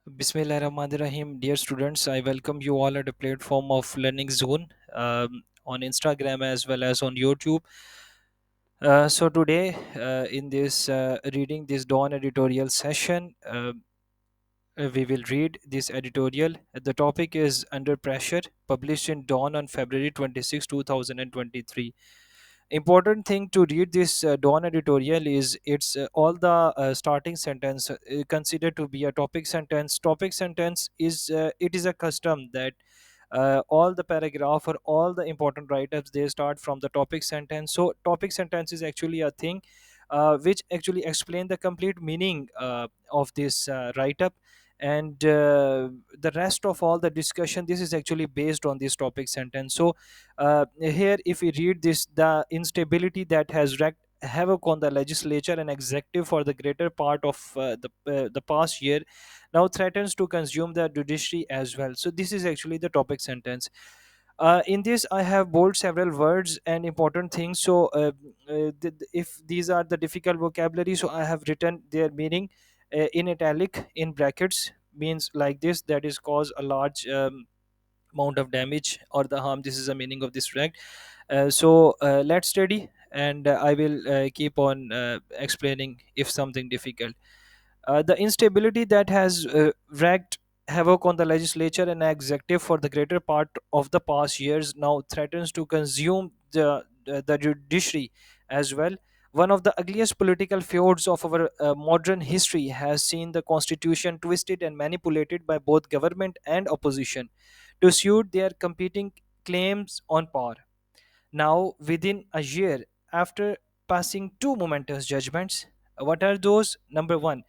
Bismillahirrahmanirrahim. Dear students, I welcome you all at a platform of Learning Zone on Instagram as well as on YouTube. So today, in this reading this Dawn editorial session, we will read this editorial. The topic is Under Pressure, published in Dawn on February 26, 2023. Important thing to read this Dawn editorial is it's all the starting sentence considered to be a topic sentence. Topic sentence is it is a custom that all the paragraph or all the important write-ups they start from the topic sentence. So topic sentence is actually a thing which actually explain the complete meaning of this write-up, and the rest of all the discussion, this is actually based on this topic sentence. So here if we read this, the instability that has wreaked havoc on the legislature and executive for the greater part of the past year now threatens to consume the judiciary as well. So this is actually the topic sentence. In this I have bold several words and important things. So if these are the difficult vocabulary, so I have written their meaning in italic in brackets. Means like this, that is cause a large amount of damage or the harm. This is the meaning of this fact. Let's study, and I will keep on explaining if something difficult. The instability that has wreaked havoc on the legislature and executive for the greater part of the past years now threatens to consume the judiciary as well. One of the ugliest political fjords of our modern history has seen the constitution twisted and manipulated by both government and opposition to suit their competing claims on power. Now, within a year after passing two momentous judgments, what are those? Number one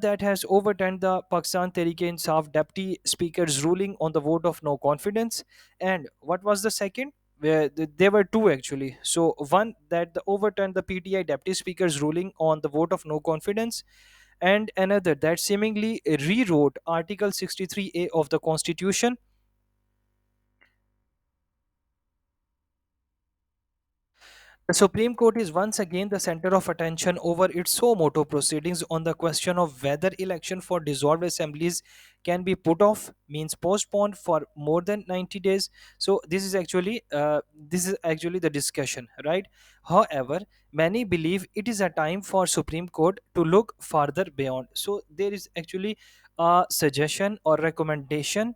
that has overturned the Pakistan Tehreek-e-Insaf Deputy Speaker's ruling on the vote of no confidence. And what was the second? Where there were two actually. So one that overturned the PTI Deputy Speaker's ruling on the vote of no confidence, and another that seemingly rewrote Article 63A of the Constitution. The Supreme Court is once again the center of attention over its so moto proceedings on the question of whether election for dissolved assemblies can be put off, means postponed for more than 90 days. So this is actually the discussion, right? However, many believe it is a time for Supreme Court to look further beyond. So there is actually a suggestion or recommendation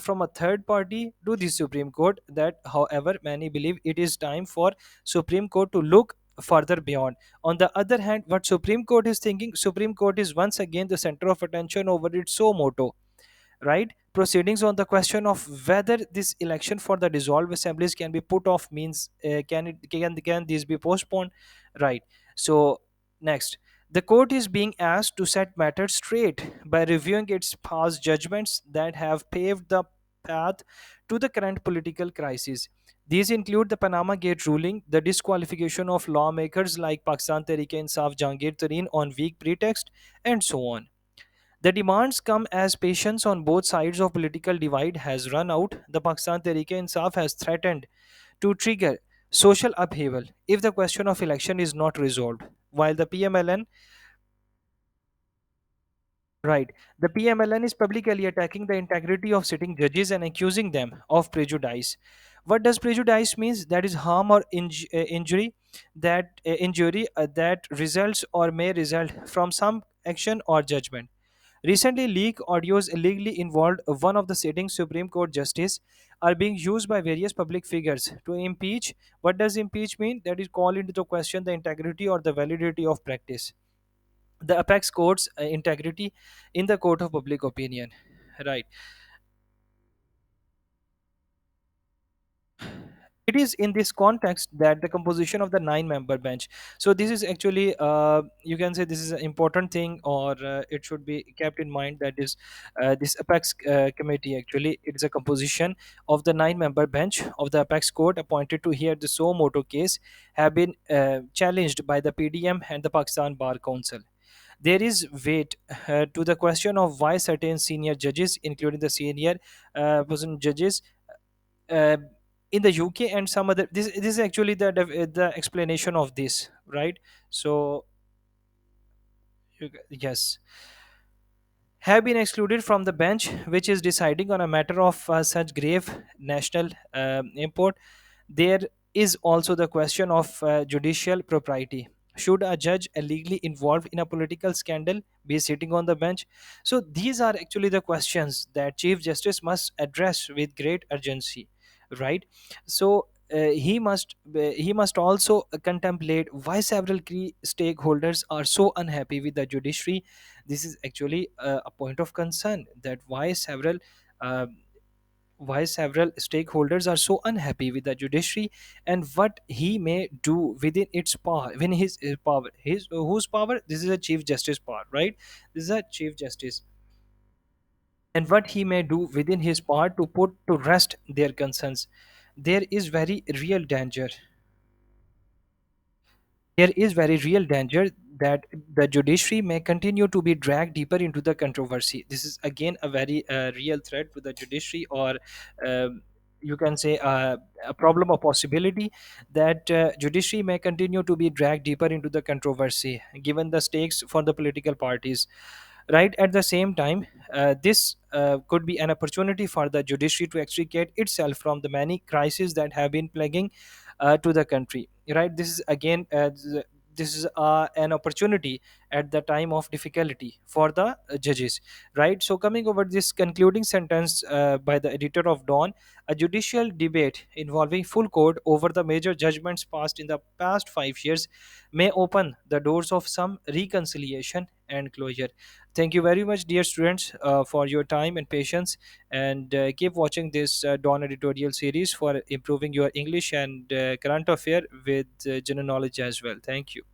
from a third party to the Supreme Court that, however, many believe it is time for Supreme Court to look further beyond. On the other hand, what Supreme Court is thinking, Supreme Court is once again the center of attention over its so motto, right? Proceedings on the question of whether this election for the dissolved assemblies can be put off, means can these be postponed, right? So next, the court is being asked to set matters straight by reviewing its past judgments that have paved the path to the current political crisis. These include the Panama Gate ruling, the disqualification of lawmakers like Pakistan Tehreek-e-Insaf Jahangir Tareen on weak pretext, and so on. The demands come as patience on both sides of political divide has run out. The Pakistan Tehreek-e-Insaf has threatened to trigger social upheaval if the question of election is not resolved, while the PMLN, right, the PMLN is publicly attacking the integrity of sitting judges and accusing them of prejudice. What does prejudice means? That is harm or injury that results or may result from some action or judgment. Recently, leaked audios illegally involved one of the sitting Supreme Court justice are being used by various public figures to impeach. What does impeach mean? That is call into the question the integrity or the validity of practice. The apex court's integrity in the court of public opinion. Right. It is in this context that the composition of the nine-member bench. So this is actually, you can say, this is an important thing, or it should be kept in mind, that is this apex committee, actually it is a composition of the nine-member bench of the apex court appointed to hear the so moto case have been challenged by the PDM and the Pakistan Bar Council. There is weight to the question of why certain senior judges, including the senior person judges uh, in the UK and some other. This is actually the explanation of this, right? So yes, have been excluded from the bench, which is deciding on a matter of such grave national import. There is also the question of judicial propriety. Should a judge illegally involved in a political scandal be sitting on the bench? So these are actually the questions that Chief Justice must address with great urgency, right? So he must also contemplate why several key stakeholders are so unhappy with the judiciary. This is actually a point of concern, that uh, why several stakeholders are so unhappy with the judiciary, and what he may do within its power, when his power, his whose power, this is a chief justice power, right? This is a chief justice, and what he may do within his power to put to rest their concerns. There is very real danger, there is very real danger that the judiciary may continue to be dragged deeper into the controversy. This is again a very real threat to the judiciary, or um, you can say a problem or possibility that judiciary may continue to be dragged deeper into the controversy given the stakes for the political parties. Right at the same time, this could be an opportunity for the judiciary to extricate itself from the many crises that have been plaguing to the country. Right, this is again this is an opportunity at the time of difficulty for the judges. Right, so coming over this concluding sentence by the editor of Dawn: a judicial debate involving full court over the major judgments passed in the past 5 years may open the doors of some reconciliation and closure. Thank you very much, dear students, for your time and patience. And keep watching this Dawn editorial series for improving your English and current affair with general knowledge as well. Thank you.